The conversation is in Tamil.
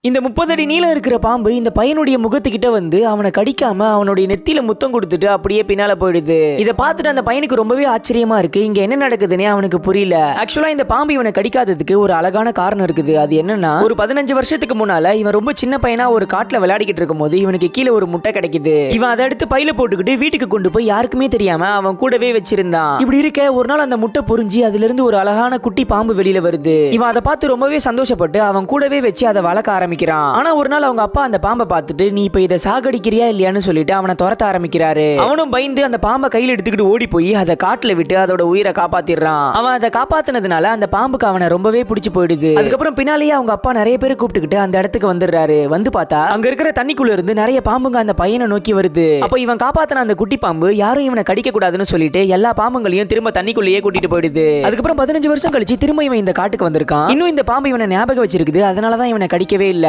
இந்த 30 அடி நீளம் இருக்கிற பாம்பு இந்த பையனுடைய முகத்துக்கிட்ட வந்து அவனை கடிக்காம அவனுடைய நெத்தியில முத்தம் கொடுத்துட்டு அப்படியே பின்னால போயிடுது. இதை பார்த்துட்டு அந்த பையனுக்கு ரொம்பவே ஆச்சரியமா இருக்கு. இங்க என்ன நடக்குதுன்னே அவனுக்கு புரியல. ஆக்சுவலா இந்த பாம்பு இவனை கடிக்காததுக்கு ஒரு அழகான காரணம் இருக்குது. அது என்னன்னா, ஒரு 15 வருஷத்துக்கு முன்னால இவன் ரொம்ப சின்ன பையனா ஒரு காட்டுல விளையாடிக்கிட்டு இருக்கும் போது இவனுக்கு கீழே ஒரு முட்டை கிடைக்குது. இவன் அதை எடுத்து பையில போட்டுக்கிட்டு வீட்டுக்கு கொண்டு போய் யாருக்குமே தெரியாம அவன் கூடவே வச்சிருந்தான். இப்படி இருக்க ஒரு நாள் அந்த முட்டை புரிஞ்சு அதுல இருந்து ஒரு அழகான குட்டி பாம்பு வெளியில வருது. இவன் அதை பார்த்து ரொம்பவே சந்தோஷப்பட்டு அவன் கூடவே வச்சு அதை வளர்க்க ஆரம்பிக்கிறான். ஆனா ஒரு நாள் அவங்க அப்பா அந்த பாம்பை பார்த்துட்டு நீ இப்ப இதை சாகடிக்கிறியா இல்லையான்னு சொல்லிட்டு அவனை துரத்த ஆரம்பிக்கிறாரு. அவனும் பயந்து அந்த பாம்பை கையில எடுத்துக்கிட்டு ஓடி போய் அதை காட்டுல விட்டு அதோட உயிரை காப்பாத்திடுறான். அவன் அதை காப்பாத்தினதுனால அந்த பாம்புக்கு அவனை ரொம்பவே பிடிச்சு போயிடுது. அதுக்கப்புறம் பின்னாலேயே அவங்க அப்பா நிறைய பேர் கூப்பிட்டுக்கிட்டு அந்த இடத்துக்கு வந்துடுறாரு. வந்து பார்த்தா அங்க இருக்கிற தண்ணிக்குள்ள இருந்து நிறைய பாம்புங்க அந்த பையனை நோக்கி வருது. அப்ப இவன் காப்பாத்தின அந்த குட்டி பாம்பு யாரும் இவனை கடிக்க கூடாதுன்னு சொல்லிட்டு எல்லா பாம்புங்களையும் திரும்ப தண்ணிக்குள்ளேயே கூட்டிட்டு போயிடுது. அதுக்கப்புறம் 15 வருஷம் கழிச்சு திரும்ப இவன் இந்த காட்டுக்கு வந்திருக்கான். இன்னும் இந்த பாம்பு இவனை ஞாபகம் வச்சிருக்குது. அதனாலதான் இவனை கடிக்கவே இல்ல.